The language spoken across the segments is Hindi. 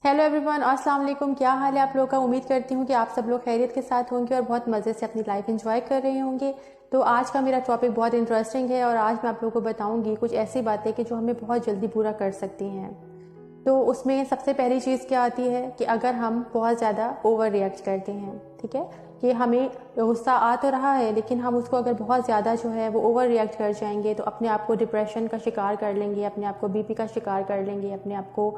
हेलो एवरीवन, अस्सलाम वालेकुम। क्या हाल है आप लोगों का। उम्मीद करती हूँ कि आप सब लोग खैरियत के साथ होंगे और बहुत मज़े से अपनी लाइफ एंजॉय कर रहे होंगे। तो आज का मेरा टॉपिक बहुत इंटरेस्टिंग है और आज मैं आप लोगों को बताऊंगी कुछ ऐसी बातें कि जो हमें बहुत जल्दी बुरा कर सकती हैं। तो उसमें सबसे पहली चीज़ क्या आती है कि अगर हम बहुत ज़्यादा ओवर रिएक्ट करते हैं, ठीक है, कि हमें गुस्सा आ तो रहा है लेकिन हम उसको अगर बहुत ज़्यादा जो है वो ओवर रिएक्ट कर जाएंगे तो अपने आप को डिप्रेशन का शिकार कर लेंगे, अपने आप को बीपी का शिकार कर लेंगे, अपने आप को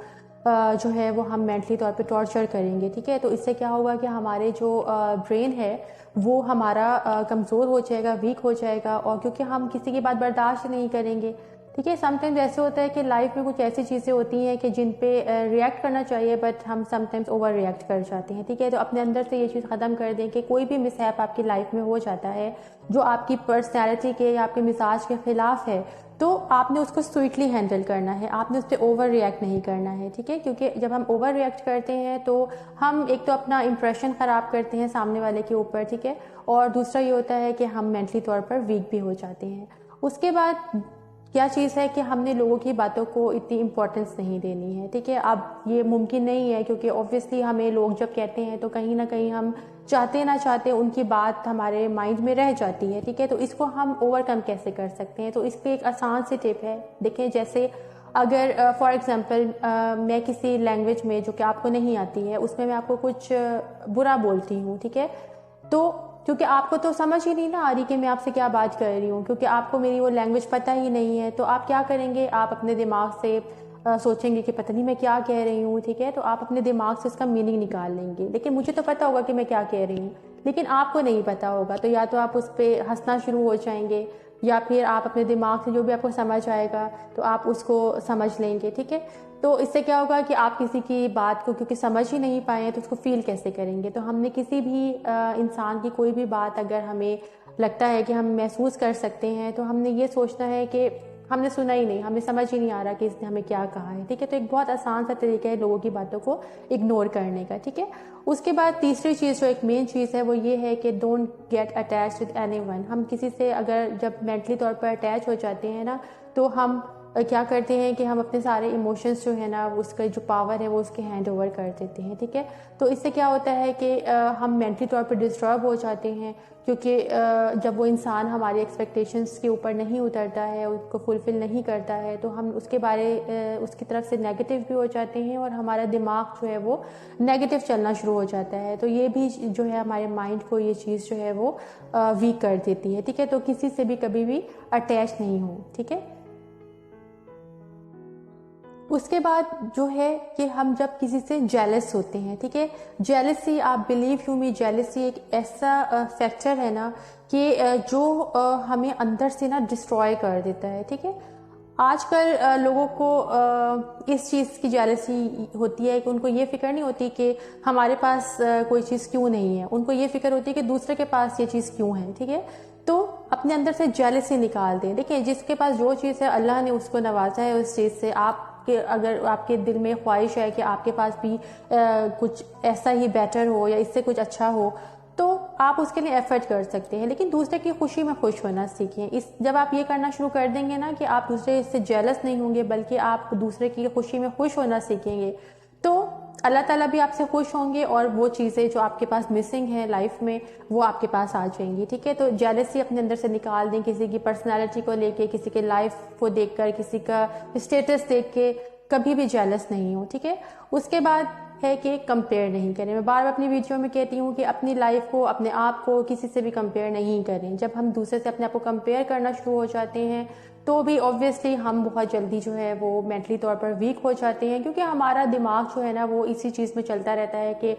जो है वो हम मेंटली तौर पे टॉर्चर करेंगे। ठीक है, तो इससे क्या होगा कि हमारे जो ब्रेन है वो हमारा कमज़ोर हो जाएगा, वीक हो जाएगा, और क्योंकि हम किसी की बात बर्दाश्त नहीं करेंगे। ठीक है, समटाइम्स ऐसे होता है कि लाइफ में कुछ ऐसी चीज़ें होती हैं कि जिन पे रिएक्ट करना चाहिए बट हम समटाइम्स ओवर रिएक्ट कर जाते हैं। ठीक है, तो अपने अंदर से ये चीज़ ख़त्म कर दें कि कोई भी मिसहैप आपकी लाइफ में हो जाता है जो आपकी पर्सनैलिटी के या आपके मिजाज के ख़िलाफ़ है, तो आपने उसको स्वीटली हैंडल करना है, आपने उस पर ओवर रिएक्ट नहीं करना है। ठीक है, क्योंकि जब हम ओवर रिएक्ट करते हैं तो हम एक तो अपना इंप्रेशन ख़राब करते हैं सामने वाले के ऊपर। ठीक है, और दूसरा ये होता है कि हम मेंटली तौर पर वीक भी हो जाते हैं। उसके बाद क्या चीज़ है कि हमने लोगों की बातों को इतनी इम्पोर्टेंस नहीं देनी है। ठीक है, अब ये मुमकिन नहीं है क्योंकि ऑब्वियसली हमें लोग जब कहते हैं तो कहीं ना कहीं हम चाहते ना चाहते उनकी बात हमारे माइंड में रह जाती है। ठीक है, तो इसको हम ओवरकम कैसे कर सकते हैं, तो इस पर एक आसान सी टिप है। देखिए, जैसे अगर फॉर एग्जांपल मैं किसी लैंग्वेज में जो कि आपको नहीं आती है उसमें मैं आपको कुछ बुरा बोलती हूँ, ठीक है, तो क्योंकि आपको तो समझ ही नहीं ना आ रही कि मैं आपसे क्या बात कर रही हूँ, क्योंकि आपको मेरी वो लैंग्वेज पता ही नहीं है, तो आप क्या करेंगे, आप अपने दिमाग से सोचेंगे कि पता नहीं मैं क्या कह रही हूँ। ठीक है, तो आप अपने दिमाग से उसका मीनिंग निकाल लेंगे, लेकिन मुझे तो पता होगा कि मैं क्या कह रही हूँ, लेकिन आपको नहीं पता होगा। तो या तो आप उस पर हंसना शुरू हो जाएंगे या फिर आप अपने दिमाग से जो भी आपको समझ आएगा तो आप उसको समझ लेंगे। ठीक है, तो इससे क्या होगा कि आप किसी की बात को क्योंकि समझ ही नहीं पाए तो उसको फील कैसे करेंगे। तो हमने किसी भी इंसान की कोई भी बात अगर हमें लगता है कि हम महसूस कर सकते हैं तो हमने ये सोचना है कि हमने सुना ही नहीं, हमें समझ ही नहीं आ रहा कि इसने हमें क्या कहा है। ठीक है, तो एक बहुत आसान सा तरीका है लोगों की बातों को इग्नोर करने का। ठीक है, उसके बाद तीसरी चीज़ जो एक मेन चीज़ है वो ये है कि don't get attach with anyone. हम किसी से अगर जब मेंटली तौर पर अटैच हो जाते हैं ना तो हम क्या करते हैं कि हम अपने सारे इमोशंस जो है ना उसका जो पावर है वो उसके हैंड ओवर कर देते हैं। ठीक है, तो इससे क्या होता है कि हम मेंटली तौर पर डिस्टर्ब हो जाते हैं, क्योंकि जब वो इंसान हमारी एक्सपेक्टेशंस के ऊपर नहीं उतरता है, उसको फुलफिल नहीं करता है, तो हम उसकी तरफ से नेगेटिव भी हो जाते हैं और हमारा दिमाग जो है वो नेगेटिव चलना शुरू हो जाता है। तो ये भी जो है हमारे माइंड को ये चीज़ जो है वो वीक कर देती है। ठीक है, तो किसी से भी कभी भी अटैच नहीं हो। ठीक है, उसके बाद जो है कि हम जब किसी से जेलस होते हैं, ठीक है, जेलसी, आप बिलीव यू मी, जेलसी एक ऐसा फैक्टर है ना कि जो हमें अंदर से ना डिस्ट्रॉय कर देता है। ठीक है, आजकल लोगों को इस चीज़ की जेलसी होती है कि उनको ये फिक्र नहीं होती कि हमारे पास कोई चीज़ क्यों नहीं है, उनको ये फिक्र होती है कि दूसरे के पास ये चीज़ क्यों है। ठीक है, तो अपने अंदर से जेलसी निकाल दें। देखिए, जिसके पास जो चीज़ है अल्लाह ने उसको नवाजा है उस चीज़ से। आप कि अगर आपके दिल में ख्वाहिश है कि आपके पास भी कुछ ऐसा ही बेटर हो या इससे कुछ अच्छा हो, तो आप उसके लिए एफर्ट कर सकते हैं, लेकिन दूसरे की खुशी में खुश होना सीखें। जब आप ये करना शुरू कर देंगे ना कि आप दूसरे से जेलस नहीं होंगे बल्कि आप दूसरे की खुशी में खुश होना सीखेंगे, तो अल्लाह ताला भी आपसे खुश होंगे और वो चीज़ें जो आपके पास मिसिंग है लाइफ में वो आपके पास आ जाएंगी। ठीक है, तो जेलसी अपने अंदर से निकाल दें, किसी की पर्सनालिटी को लेके, किसी के लाइफ को देखकर, किसी का स्टेटस देख के कभी भी जेलस नहीं हो। ठीक है, उसके बाद है कि कंपेयर नहीं करें। मैं बार बार अपनी वीडियो में कहती हूँ कि अपनी लाइफ को, अपने आप को किसी से भी कंपेयर नहीं करें। जब हम दूसरे से अपने आप को कंपेयर करना शुरू हो जाते हैं तो भी ऑब्वियसली हम बहुत जल्दी जो है वो मेंटली तौर पर वीक हो जाते हैं, क्योंकि हमारा दिमाग जो है ना वो इसी चीज़ में चलता रहता है कि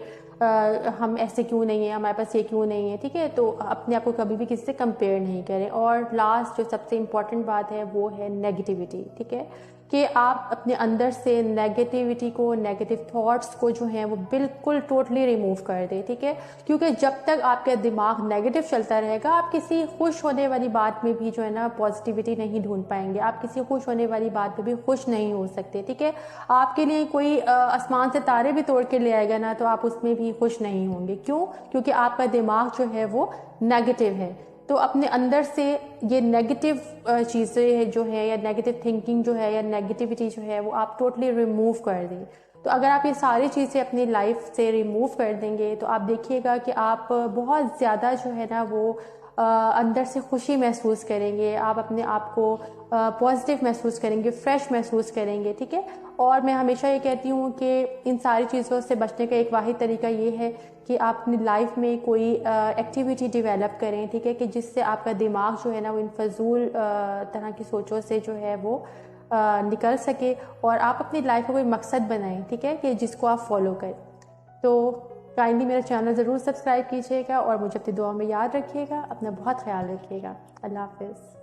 हम ऐसे क्यों नहीं है, हमारे पास ये क्यों नहीं है। ठीक है, तो अपने आप को कभी भी किसी से कंपेयर नहीं करें। और लास्ट जो सबसे इम्पॉर्टेंट बात है वो है नेगेटिविटी। ठीक है, कि आप अपने अंदर से नेगेटिविटी को, नेगेटिव थॉट्स को जो है वो बिल्कुल टोटली रिमूव कर दें। ठीक है, क्योंकि जब तक आपका दिमाग नेगेटिव चलता रहेगा आप किसी खुश होने वाली बात में भी जो है ना पॉजिटिविटी नहीं ढूंढ पाएंगे, आप किसी खुश होने वाली बात पे भी खुश नहीं हो सकते। ठीक है, आपके लिए कोई आसमान से तारे भी तोड़ के ले आएगा ना तो आप उसमें भी खुश नहीं होंगे। क्यों? क्योंकि आपका दिमाग जो है वो नेगेटिव है। तो अपने अंदर से ये नेगेटिव चीज़ें जो है या नेगेटिव थिंकिंग जो है या नेगेटिविटी जो है वो आप टोटली रिमूव कर दें। तो अगर आप ये सारी चीज़ें अपनी लाइफ से रिमूव कर देंगे तो आप देखिएगा कि आप बहुत ज़्यादा जो है ना वो अंदर से खुशी महसूस करेंगे, आप अपने आप को पॉजिटिव महसूस करेंगे, फ्रेश महसूस करेंगे, ठीक है। और मैं हमेशा ये कहती हूँ कि इन सारी चीज़ों से बचने का एक वाहिद तरीका ये है कि आप अपनी लाइफ में कोई एक्टिविटी डेवलप करें, ठीक है, कि जिससे आपका दिमाग जो है ना वो इन फजूल तरह की सोचों से जो है वो निकल सके और आप अपनी लाइफ का कोई मकसद बनाएं, ठीक है, कि जिसको आप फॉलो करें। तो काइंडली मेरा चैनल ज़रूर सब्सक्राइब कीजिएगा और मुझे अपनी दुआ में याद रखिएगा। अपना बहुत ख्याल रखिएगा। अल्लाह हाफ़िज़।